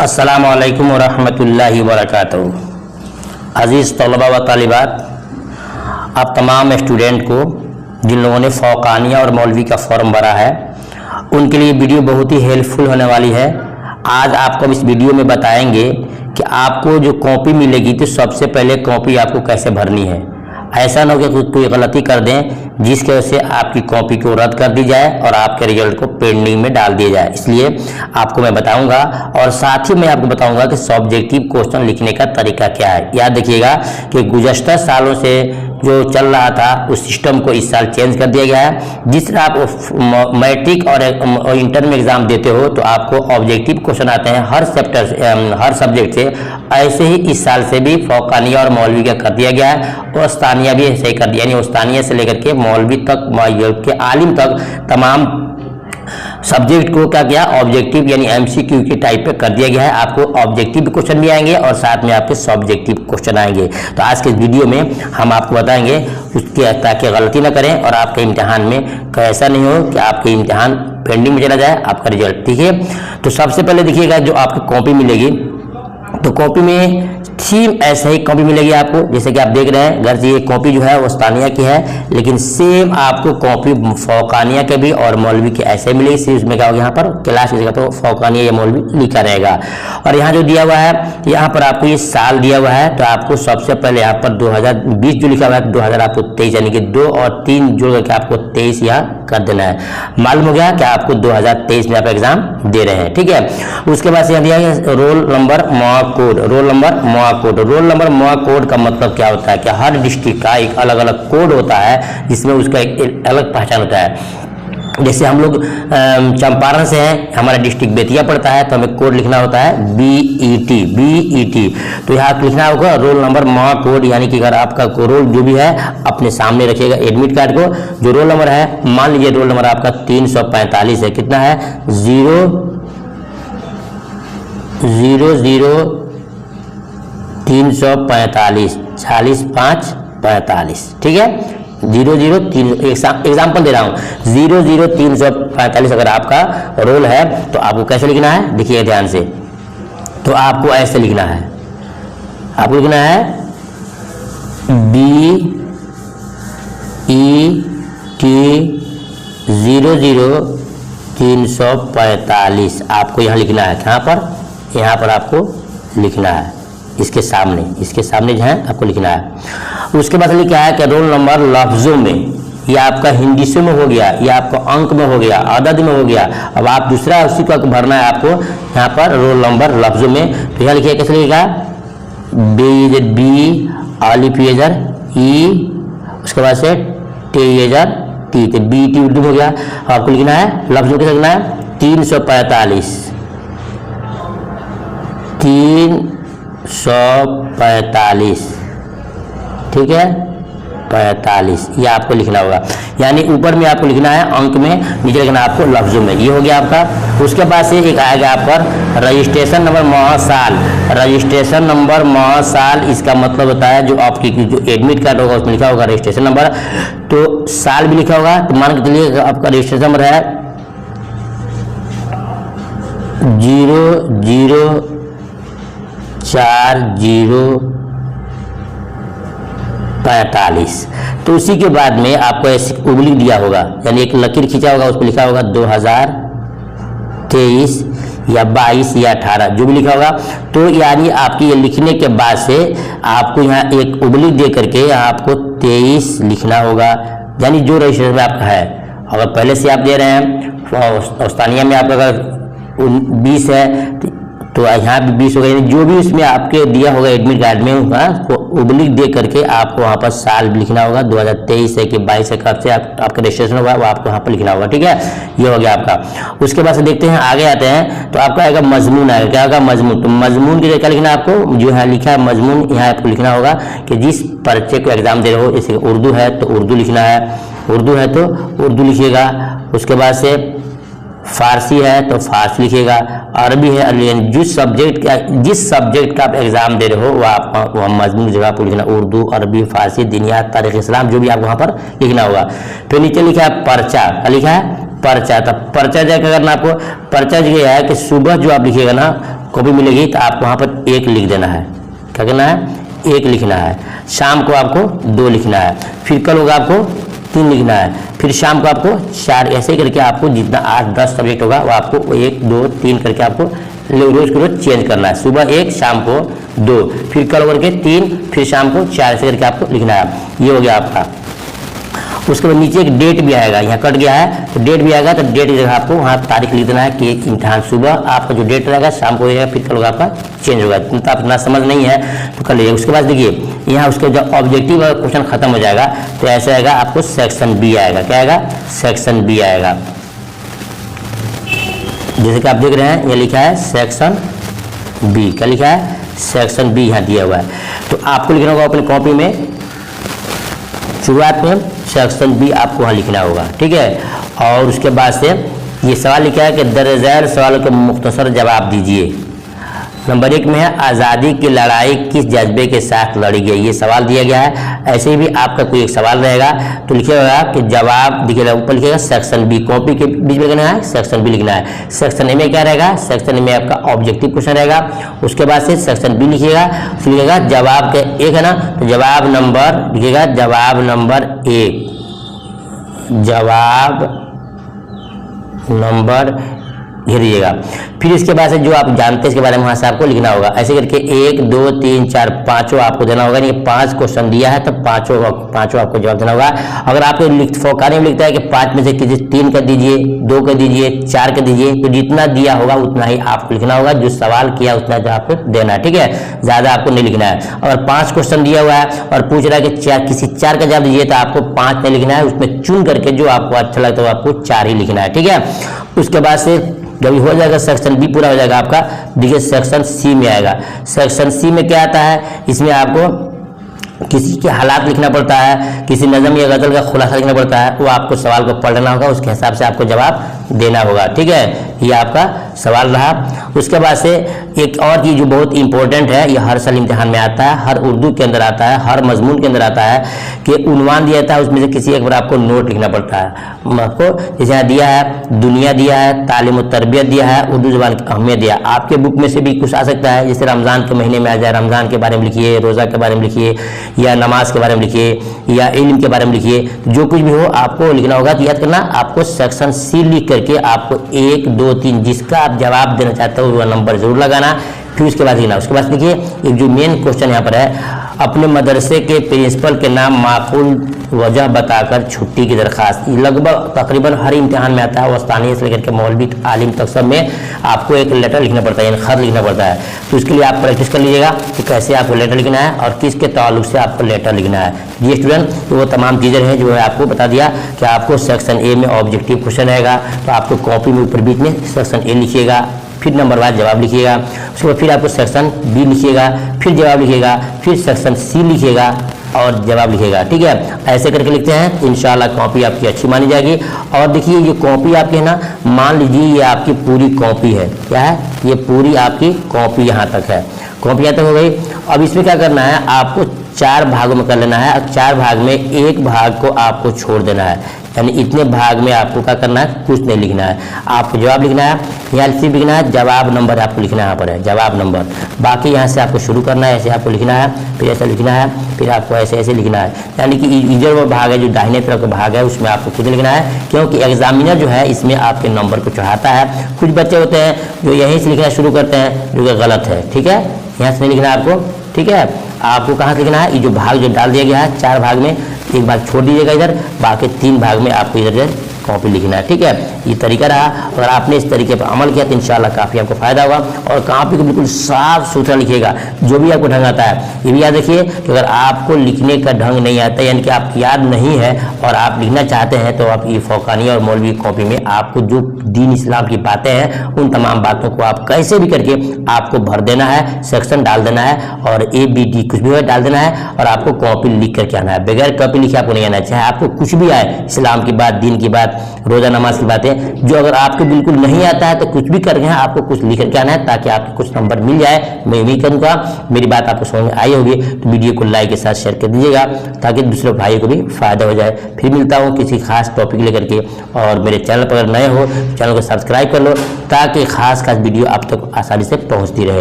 अस्सलामु अलैकुम वरहमतुल्लाहि वबरकातुहू। अज़ीज़ तलबा व तालिबात, आप तमाम स्टूडेंट को जिन लोगों ने फ़ौक़ानिया और मौलवी का फॉर्म भरा है उनके लिए वीडियो बहुत ही हेल्पफुल होने वाली है। आज आपको इस वीडियो में बताएंगे कि आपको जो कॉपी मिलेगी तो सबसे पहले कॉपी आपको कैसे भरनी है। ऐसा ना हो कि कोई गलती कर दें जिसकी वजह से आपकी कॉपी को रद्द कर दी जाए और आपके रिजल्ट को पेंडिंग में डाल दिया जाए। इसलिए आपको मैं बताऊंगा और साथ ही मैं आपको बताऊंगा कि सब्जेक्टिव क्वेश्चन लिखने का तरीका क्या है। याद रखिएगा कि गुज़श्ता सालों से जो चल रहा था उस सिस्टम को इस साल चेंज कर दिया गया है। जिस तरह आप मैट्रिक और इंटर में एग्जाम देते हो तो आपको ऑब्जेक्टिव क्वेश्चन आते हैं हर चैप्टर से, हर सब्जेक्ट से, ऐसे ही इस साल से भी फ़ौक़ानिया और मौलवी का कर दिया गया है और उस्तानिया भी ऐसे ही कर दिया, यानी उस्तानिया से लेकर के मौलवी तक के आलिम तक तमाम सब्जेक्ट को क्या किया, ऑब्जेक्टिव यानी एमसीक्यू के टाइप पे कर दिया गया है। आपको ऑब्जेक्टिव क्वेश्चन भी आएंगे और साथ में आपके सब्जेक्टिव क्वेश्चन आएंगे। तो आज के वीडियो में हम आपको बताएंगे उसके ताकि गलती ना करें और आपके इम्तिहान में ऐसा नहीं हो कि आपके इम्तिहान पेंडिंग में चला जाए आपका रिजल्ट। ठीक है, तो सबसे पहले देखिएगा जो आपको कॉपी मिलेगी तो कॉपी में थीम ऐसे ही कॉपी मिलेगी आपको, जैसे कि आप देख रहे हैं घर से ये कॉपी जो है वो उस्तानिया की है, लेकिन सेम आपको कॉपी फ़ौक़ानिया के भी और मौलवी के ऐसे मिलेगी। सिर्फ उसमें क्या होगा, यहाँ पर क्लास की जगह तो फ़ौक़ानिया या मौलवी लिखा रहेगा। और यहाँ जो दिया हुआ है यहाँ पर आपको ये साल दिया हुआ है, तो आपको सबसे पहले यहाँ पर 2020 जो लिखा हुआ है 2023 यानी कि 2 और 3 जोड़ करके आपको 23 यहाँ कर देना है। मालूम हो गया कि आपको 2023 में आप एग्जाम दे रहे हैं। ठीक है, उसके बाद यहाँ दिया है रोल नंबर मॉ कोड। रोल नंबर मॉ कोड, रोल नंबर मॉ कोड का मतलब क्या होता है कि हर डिस्ट्रिक्ट का एक अलग अलग कोड होता है जिसमें उसका एक अलग पहचान होता है। जैसे हम लोग चंपारण से हैं, हमारा डिस्ट्रिक्ट बेतिया पड़ता है तो हमें कोड लिखना होता है BET। तो यहाँ लिखना होगा रोल नंबर मॉ कोड, यानी कि अगर आपका रोल जो भी है अपने सामने रखिएगा एडमिट कार्ड को। जो रोल नंबर है, मान लीजिए रोल नंबर आपका 345 है, कितना है 345 40 ठीक है, 003 एग्जाम्पल दे रहा हूँ 00345 अगर आपका रोल है तो आपको कैसे लिखना है, देखिए ध्यान से। तो आपको ऐसे लिखना है, आपको लिखना है BET 00345 आपको यहाँ लिखना है। यहाँ पर आपको लिखना है इसके सामने जो है आपको लिखना है। उसके बाद लिखा है कि रोल नंबर लफ्जों में, ये आपका हिंदी में हो गया, ये आपको अंक में हो गया, अदद में हो गया। अब आप दूसरा उसी का भरना है आपको यहाँ पर रोल नंबर लफ्जों में। तो यहाँ लिखिए कैसे लिखेगा B आलिफ येजर E, उसके बाद से T येजर T, तो BT उर्दू हो गया। आपको लिखना है लफ्जों कैसे लिखना है 345 ठीक है 45, ये आपको लिखना होगा। यानी ऊपर में आपको लिखना है अंक में, नीचे लिखना है आपको लफ्जों में। ये हो गया आपका। उसके बाद से एक आएगा आप पर रजिस्ट्रेशन नंबर माह साल। रजिस्ट्रेशन नंबर माह साल इसका मतलब होता है जो आपकी जो एडमिट कार्ड होगा उसमें लिखा होगा रजिस्ट्रेशन नंबर, तो साल भी लिखा होगा। तो मान के चलिए आपका रजिस्ट्रेशन नंबर है 004045, तो उसी के बाद में आपको ऐसे उंगली दिया होगा, यानी एक लकीर खींचा होगा, उस पर लिखा होगा 2023 या 22 या 18 जो भी लिखा होगा। तो यानी आपकी ये लिखने के बाद से आपको यहाँ एक उंगली दे करके आपको 23 लिखना होगा, यानी जो रजिस्ट्रेशन में आपका है। अगर पहले से आप दे रहे हैं उस्तानिया में आपका अगर 20 है तो यहाँ भी 20 होगा, यानी जो भी उसमें आपके दिया होगा एडमिट कार्ड में उसको उबलिक दे करके आपको वहाँ पर साल भी लिखना होगा 2023 है कि 22 है, कब से आपका रजिस्ट्रेशन होगा वो आपको वहाँ पर लिखना होगा। ठीक है, ये हो गया आपका। उसके बाद से देखते हैं आगे आते हैं तो आपका आएगा मजमून आएगा। क्या होगा मजमून, तो मजमून की क्या लिखना है आपको, जो है लिखा है मजमून, यहाँ आपको लिखना होगा कि जिस पर्चे को एग्जाम दे रहे हो, जैसे उर्दू है तो उर्दू लिखना है, उर्दू है तो उर्दू लिखिएगा। उसके बाद से फारसी है तो फारसी लिखिएगा, अरबी है जिस सब्जेक्ट का आप एग्जाम दे रहे हो वो आप वह मजमून जगह पर लिखना, उर्दू, अरबी, फारसी, दिनियात, तारीख इस्लाम जो भी आप वहाँ पर लिखना होगा। फिर नीचे लिखा है पर्चा, क्या लिखा है पर्चा। तो पर्चा क्या करना आपको, पर्चा जो है कि सुबह जो आप लिखिएगा ना कॉपी मिलेगी तो आपको वहाँ पर 1 लिख देना है। क्या करना है? 1 लिखना है। शाम को आपको 2 लिखना है। फिर कल होगा आपको 3 लिखना है। फिर शाम को आपको 4, ऐसे ही करके आपको जितना 8-10 सब्जेक्ट होगा वो आपको 1, 2, 3 करके आपको रोज को रोज चेंज करना है। सुबह 1, शाम को 2, फिर कल करके 3, फिर शाम को 4 ऐसे करके आपको लिखना है। ये हो गया आपका। उसके बाद नीचे एक डेट भी आएगा, यहाँ कट गया है तो डेट भी आएगा, तो डेट की जगह आपको वहाँ तारीख लिख देना है कि इम्तिहान सुबह आपका जो डेट रहेगा शाम को रहेगा, फिर कल होगा आपका चेंज होगा। तो आप इतना समझ नहीं है तो कर लीजिए। उसके बाद देखिए यहाँ उसके जो ऑब्जेक्टिव वाला क्वेश्चन खत्म हो जाएगा तो ऐसा आएगा आपको सेक्शन बी आएगा। क्या आएगा? सेक्शन बी आएगा। जैसे कि आप देख रहे हैं ये लिखा है सेक्शन बी। क्या लिखा है? सेक्शन बी यहाँ दिया हुआ है। तो आपको लिखना होगा अपनी कॉपी में, शुरुआत में सेक्शन बी आपको वहाँ लिखना होगा, ठीक है। और उसके बाद से ये सवाल लिखा है कि दर्जैल सवालों के मुख्तसर जवाब दीजिए। नंबर 1 में है आज़ादी की लड़ाई किस जज्बे के साथ लड़ी गई, ये सवाल दिया गया है। ऐसे ही भी आपका कोई एक सवाल रहेगा तो लिखिएगा कि जवाब दिखेगा, ऊपर लिखिएगा सेक्शन बी, कॉपी के बीच में लिखना है सेक्शन बी लिखना है। सेक्शन ए में क्या रहेगा? सेक्शन ए में आपका ऑब्जेक्टिव क्वेश्चन रहेगा। उसके बाद से सेक्शन बी लिखिएगा, फिर लिखिएगा जवाब के 1 है ना, तो जवाब नंबर लिखिएगा जवाब नंबर 1, जवाब नंबर घेरिएगा। फिर इसके बाद से जो आप जानते हैं इसके बारे में वहाँ से आपको लिखना होगा। ऐसे करके 1, 2, 3, 4, 5 आपको देना होगा। ये 5 क्वेश्चन दिया है तो पाँचों आपको जवाब देना होगा। अगर आपको फौकाने में लिखता है कि 5 में से किसी 3 कर दीजिए, 2 कर दीजिए, 4 कर दीजिए, तो जितना दिया होगा उतना ही आपको लिखना होगा। जो सवाल किया उतना जो आपको देना है, ठीक है, ज़्यादा आपको नहीं लिखना है। अगर 5 क्वेश्चन दिया हुआ है और पूछ रहा है कि किसी 4 का जवाब दीजिए तो आपको 5 नहीं लिखना है, उसमें चुन करके जो आपको अच्छा लगता है आपको 4 ही लिखना है, ठीक है। उसके बाद से जब हो जाएगा सेक्शन बी पूरा हो जाएगा आपका, देखिए सेक्शन सी में आएगा। सेक्शन सी में क्या आता है? इसमें आपको किसी के हालात लिखना पड़ता है, किसी नज़म या गज़ल का खुलासा लिखना पड़ता है, वो आपको सवाल को पढ़ना होगा, उसके हिसाब से आपको जवाब देना होगा, ठीक है। ये आपका सवाल रहा। उसके बाद से एक और चीज़ जो बहुत इंपॉर्टेंट है, ये हर साल इम्तिहान में आता है, हर उर्दू के अंदर आता है, हर मजमून के अंदर आता है कि उन्वान दिया जाता है, उसमें से किसी एक बार आपको नोट लिखना पड़ता है। आपको जैसे यहाँ दिया है दुनिया दिया है, तालीम और तरबियत दिया है, उर्दू ज़बान की अहमियत दिया। आपके बुक में से भी कुछ आ सकता है, जैसे रमज़ान के महीने में आ जाए, रमज़ान के बारे में लिखिए, रोज़ा के बारे में लिखिए, या नमाज के बारे में लिखिए, या इल्म के बारे में लिखिए। जो कुछ भी हो आपको लिखना होगा। तो याद करना आपको सेक्शन सी लिख करके आपको 1, 2, 3 जिसका आप जवाब देना चाहते हो वो नंबर जरूर लगाना, फिर उसके बाद लिखना। उसके बाद देखिए एक जो मेन क्वेश्चन यहाँ पर है, अपने मदरसे के प्रिंसिपल के नाम माकूल वजह बताकर छुट्टी की दरखास्त। लगभग तकरीबन हर इम्तिहान में आता है, वो स्थानीय से लेकर के मौलवी आलिम तक सब में आपको एक लेटर लिखना पड़ता है, यानी खत लिखना पड़ता है। तो इसके लिए आप प्रैक्टिस कर लीजिएगा कि कैसे आपको लेटर लिखना है और किसके ताल्लुक से आपको लेटर लिखना है। ये स्टूडेंट तो वो तमाम चीज़ें हैं जो है आपको बता दिया कि आपको सेक्शन ए में ऑब्जेक्टिव क्वेश्चन रहेगा, तो आपको कॉपी में ऊपर बीच में सेक्शन ए लिखिएगा, फिर नंबर वाइज जवाब लिखिएगा। उसके बाद फिर आपको सेक्शन बी लिखिएगा, फिर जवाब लिखिएगा, फिर सेक्शन सी लिखिएगा और जवाब लिखिएगा, ठीक है। ऐसे करके लिखते हैं, इंशाल्लाह कॉपी आपकी अच्छी मानी जाएगी। और देखिए ये कॉपी आपकी है ना, मान लीजिए ये आपकी पूरी कॉपी है, क्या है, ये पूरी आपकी कॉपी यहाँ तक है, कॉपी यहाँ तक हो गई। अब इसमें क्या करना है, आपको 4 भागों में कर लेना है। अब 4 भाग में एक भाग को आपको छोड़ देना है, यानी इतने भाग में आपको क्या करना है, कुछ नहीं लिखना है। आपको जवाब लिखना है, यहाँ सिर्फ लिखना है जवाब नंबर, आपको लिखना है यहाँ पर है जवाब नंबर। बाकी यहाँ से आपको शुरू करना है, ऐसे आपको लिखना है, फिर ऐसे लिखना है, फिर आपको ऐसे ऐसे लिखना है। यानी कि इधर वो भाग है जो दाहिने तरफ का भाग है उसमें आपको खुद लिखना है, क्योंकि एग्जामिनर जो है इसमें आपके नंबर को चढ़ाता है। कुछ बच्चे होते हैं जो यहीं से लिखना शुरू करते हैं, जो कि गलत है, ठीक है। यहाँ से नहीं लिखना है आपको, ठीक है। आपको कहाँ से लिखना है, ये जो भाग जो डाल दिया गया है 4 भाग में, एक भाग छोड़ दीजिएगा इधर, बाकी 3 भाग में आपको इधर कॉपी लिखना है, ठीक है। ये तरीका रहा। अगर आपने इस तरीके पर अमल किया तो इंशाल्लाह काफ़ी आपको फायदा होगा। और कॉपी को बिल्कुल साफ सुथरा लिखिएगा, जो भी आपको ढंग आता है। ये भी याद रखिए कि अगर आपको लिखने का ढंग नहीं आता, यानी कि आपको याद नहीं है और आप लिखना चाहते हैं, तो आप ये फौकानी और मौलवी कॉपी में आपको जो दीन इस्लाम की बातें हैं उन तमाम बातों को आप कैसे भी करके आपको भर देना है, सेक्शन डाल देना है और ABD कुछ भी डाल देना है और आपको कॉपी लिख करके आना है। बगैर कॉपी लिखे आपको नहीं आना है, चाहे आपको कुछ भी आए, इस्लाम की बात, दीन की बात, रोज़ा नमाज की बातें, जो अगर आपको बिल्कुल नहीं आता है तो कुछ भी करके आपको कुछ लिख करके आना है ताकि आपको कुछ नंबर मिल जाए। मैं उम्मीद करूँगा मेरी बात आपको समझ में आई होगी, तो वीडियो को लाइक के साथ शेयर कर दीजिएगा ताकि दूसरे भाइयों को भी फायदा हो जाए। फिर मिलता हूँ किसी खास टॉपिक लेकर के, और मेरे चैनल पर अगर नए हो चैनल को सब्सक्राइब कर लो ताकि खास वीडियो आप तक आसानी से पहुँचती रहे।